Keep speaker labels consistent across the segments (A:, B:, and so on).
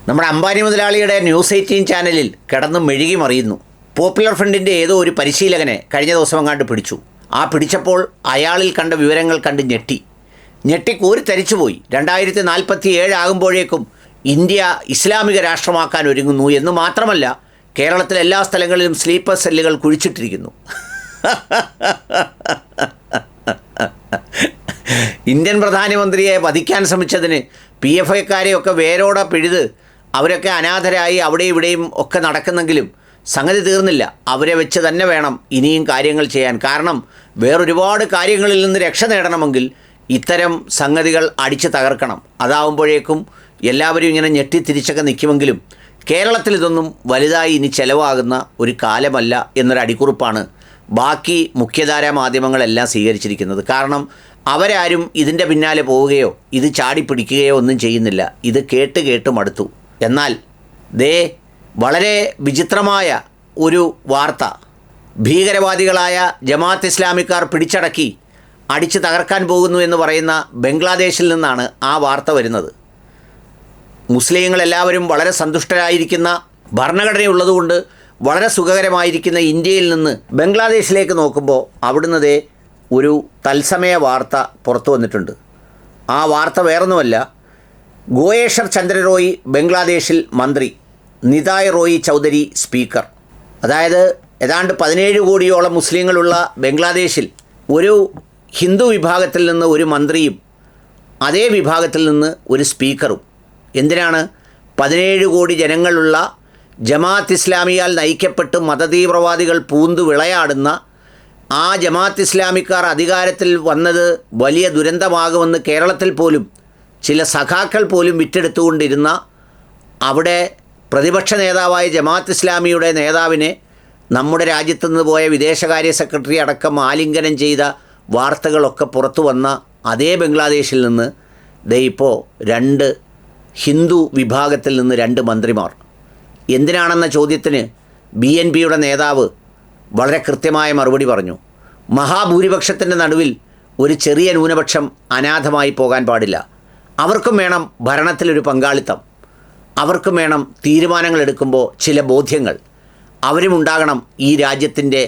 A: നമ്മുടെ അംബാനി മുതലാളിയുടെ ന്യൂസ് 18 ചാനലിൽ കിടന്ന് മെഴുകി മറിയുന്നു. പോപ്പുലർ ഫ്രണ്ടിൻ്റെ ഏതോ ഒരു പരിശീലകനെ കഴിഞ്ഞ ദിവസം അങ്ങാണ്ട് പിടിച്ചു. ആ പിടിച്ചപ്പോൾ അയാളിൽ കണ്ട വിവരങ്ങൾ കണ്ട് ഞെട്ടി കോരിത്തരിച്ചുപോയി. 2047 ആകുമ്പോഴേക്കും ഇന്ത്യ ഇസ്ലാമിക രാഷ്ട്രമാക്കാൻ ഒരുങ്ങുന്നു എന്ന് മാത്രമല്ല, കേരളത്തിലെ എല്ലാ സ്ഥലങ്ങളിലും സ്ലീപ്പർ സെല്ലുകൾ കുഴിച്ചിട്ടിരിക്കുന്നു. ഇന്ത്യൻ പ്രധാനമന്ത്രിയെ വധിക്കാൻ ശ്രമിച്ചതിന് PFIക്കാരെയൊക്കെ വേരോടെ പിഴുത് അവരൊക്കെ അനാഥരായി അവിടെയും ഇവിടെയും ഒക്കെ നടക്കുന്നെങ്കിലും സംഗതി തീർന്നില്ല. അവരെ വെച്ച് തന്നെ വേണം ഇനിയും കാര്യങ്ങൾ ചെയ്യാൻ. കാരണം വേറൊരുപാട് കാര്യങ്ങളിൽ നിന്ന് രക്ഷ നേടണമെങ്കിൽ ഇത്തരം സംഗതികൾ അടിച്ച് തകർക്കണം. അതാവുമ്പോഴേക്കും എല്ലാവരും ഇങ്ങനെ ഞെട്ടിത്തിരിച്ചൊക്കെ നിൽക്കുമെങ്കിലും കേരളത്തിൽ ഇതൊന്നും വലുതായി ഇനി ചിലവാകുന്ന ഒരു കാലമല്ല എന്നൊരു അടിക്കുറിപ്പാണ് ബാക്കി മുഖ്യധാരാ മാധ്യമങ്ങളെല്ലാം സ്വീകരിച്ചിരിക്കുന്നത്. കാരണം അവരാരും ഇതിൻ്റെ പിന്നാലെ പോവുകയോ ഇത് ചാടിപ്പിടിക്കുകയോ ഒന്നും ചെയ്യുന്നില്ല. ഇത് കേട്ട് മടുത്തു. എന്നാൽ വളരെ വിചിത്രമായ ഒരു വാർത്ത, ഭീകരവാദികളായ ജമാഅത്ത് ഇസ്ലാമിക്കാർ പിടിച്ചടക്കി അടിച്ച് തകർക്കാൻ പോകുന്നു എന്ന് പറയുന്ന ബംഗ്ലാദേശിൽ നിന്നാണ് ആ വാർത്ത വരുന്നത്. മുസ്ലിങ്ങളെല്ലാവരും വളരെ സന്തുഷ്ടരായിരിക്കുന്ന, ഭരണഘടനയുള്ളതുകൊണ്ട് വളരെ സുഖകരമായിരിക്കുന്ന ഇന്ത്യയിൽ നിന്ന് ബംഗ്ലാദേശിലേക്ക് നോക്കുമ്പോൾ അവിടുന്ന് ഒരു തത്സമയ വാർത്ത പുറത്തു വന്നിട്ടുണ്ട്. ആ വാർത്ത വേറൊന്നുമല്ല, ഗോയേഷർ ചന്ദ്ര റോയ് ബംഗ്ലാദേശിൽ മന്ത്രി, നിതായ് റോയ് ചൗധരി സ്പീക്കർ. അതായത് ഏതാണ്ട് 17 കോടിയോളം മുസ്ലിങ്ങളുള്ള ബംഗ്ലാദേശിൽ ഒരു ഹിന്ദു വിഭാഗത്തിൽ നിന്ന് ഒരു മന്ത്രിയും അതേ വിഭാഗത്തിൽ നിന്ന് ഒരു സ്പീക്കറും. എന്തിനാണ്? 17 കോടി ജനങ്ങളുള്ള ജമാഅത്ത് ഇസ്ലാമിയാൽ നയിക്കപ്പെട്ട് മതതീവ്രവാദികൾ പൂന്തു വിളയാടുന്ന ആ ജമാഅത്ത് ഇസ്ലാമിക്കാർ അധികാരത്തിൽ വന്നത് വലിയ ദുരന്തമാകുമെന്ന് കേരളത്തിൽ പോലും ചില സഖാക്കൾ പോലും വിറ്റെടുത്തുകൊണ്ടിരുന്ന, അവിടെ പ്രതിപക്ഷ നേതാവായ ജമാഅത്ത് ഇസ്ലാമിയുടെ നേതാവിനെ നമ്മുടെ രാജ്യത്തു നിന്ന് പോയ വിദേശകാര്യ സെക്രട്ടറി അടക്കം ആലിംഗനം ചെയ്ത വാർത്തകളൊക്കെ പുറത്തു വന്ന അതേ ബംഗ്ലാദേശിൽ നിന്ന് ഇപ്പോൾ 2 ഹിന്ദു വിഭാഗത്തിൽ നിന്ന് 2 മന്ത്രിമാർ. എന്തിനാണെന്ന ചോദ്യത്തിന് BNPയുടെ നേതാവ് വളരെ കൃത്യമായ മറുപടി പറഞ്ഞു. മഹാഭൂരിപക്ഷത്തിൻ്റെ നടുവിൽ ഒരു ചെറിയ ന്യൂനപക്ഷം അനാഥമായി പോകാൻ പാടില്ല. അവർക്കും വേണം ഭരണത്തിലൊരു പങ്കാളിത്തം, അവർക്കും വേണം തീരുമാനങ്ങൾ എടുക്കുമ്പോൾ ചില ബോധ്യങ്ങൾ. അവരും ഉണ്ടാകണം ഈ രാജ്യത്തിൻ്റെ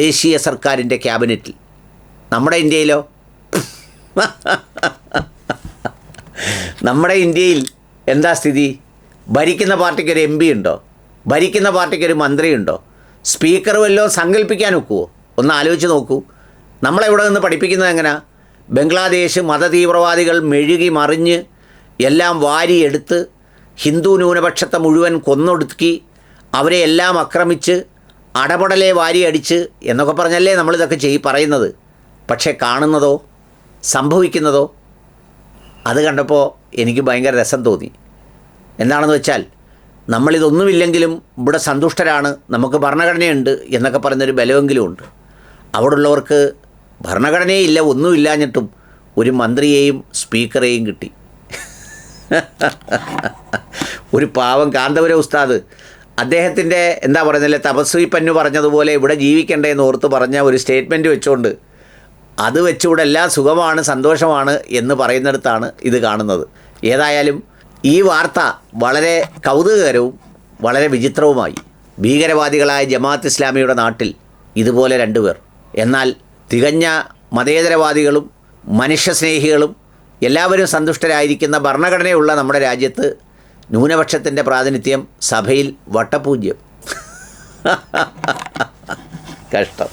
A: ദേശീയ സർക്കാരിൻ്റെ ക്യാബിനറ്റിൽ. നമ്മുടെ ഇന്ത്യയിലോ? നമ്മുടെ ഇന്ത്യയിൽ എന്താ സ്ഥിതി? ഭരിക്കുന്ന പാർട്ടിക്കൊരു MP ഉണ്ടോ? ഭരിക്കുന്ന പാർട്ടിക്കൊരു മന്ത്രിയുണ്ടോ? സ്പീക്കർ വല്ലതും സങ്കല്പിക്കാൻ ഒക്കുമോ? ഒന്ന് ആലോചിച്ച് നോക്കൂ. നമ്മളെവിടെ നിന്ന് പഠിപ്പിക്കുന്നത് എങ്ങനെയാ? ബംഗ്ലാദേശ് മതതീവ്രവാദികൾ മെഴുകി മറിഞ്ഞ് എല്ലാം വാരിയെടുത്ത് ഹിന്ദു ന്യൂനപക്ഷത്തെ മുഴുവൻ കൊന്നൊടുക്കി അവരെ എല്ലാം ആക്രമിച്ച് അടപടലെ വാരിയടിച്ച് എന്നൊക്കെ പറഞ്ഞല്ലേ നമ്മളിതൊക്കെ പറയുന്നത്. പക്ഷേ കാണുന്നതോ സംഭവിക്കുന്നതോ അത് കണ്ടപ്പോൾ എനിക്ക് ഭയങ്കര രസം തോന്നി. എന്താണെന്ന് വെച്ചാൽ, നമ്മളിതൊന്നുമില്ലെങ്കിലും ഇവിടെ സന്തുഷ്ടരാണ്, നമുക്ക് ഭരണഘടനയുണ്ട് എന്നൊക്കെ പറയുന്നൊരു ബലമെങ്കിലും ഉണ്ട്. അവിടെ ഉള്ളവർക്ക് ഭരണഘടനയില്ല, ഒന്നുമില്ലാഞ്ഞിട്ടും ഒരു മന്ത്രിയെയും സ്പീക്കറെയും കിട്ടി. ഒരു പാവം കാന്തപുര ഉസ്താദ് അദ്ദേഹത്തിൻ്റെ എന്താ പറയുന്നില്ലേ, തപസ്വി പന്നു പറഞ്ഞതുപോലെ ഇവിടെ ജീവിക്കണ്ടേ എന്ന് ഓർത്ത് പറഞ്ഞ ഒരു സ്റ്റേറ്റ്മെൻറ്റ് വെച്ചുകൊണ്ട് അത് വെച്ചുകൂടെ എല്ലാം സുഖമാണ് സന്തോഷമാണ് എന്ന് പറയുന്നിടത്താണ് ഇത് കാണുന്നത്. ഏതായാലും ഈ വാർത്ത വളരെ കൗതുകകരവും വളരെ വിചിത്രവുമായി. ഭീകരവാദികളായ ജമാഅത്ത് ഇസ്ലാമിയുടെ നാട്ടിൽ ഇതുപോലെ 2 പേർ. എന്നാൽ തികഞ്ഞ മതേതരവാദികളും മനുഷ്യസ്നേഹികളും എല്ലാവരും സന്തുഷ്ടരായിരിക്കുന്ന ഭരണഘടനയുള്ള നമ്മുടെ രാജ്യത്ത് ന്യൂനപക്ഷത്തിൻ്റെ പ്രാതിനിധ്യം സഭയിൽ വട്ടപൂജ്യം. കഷ്ടം.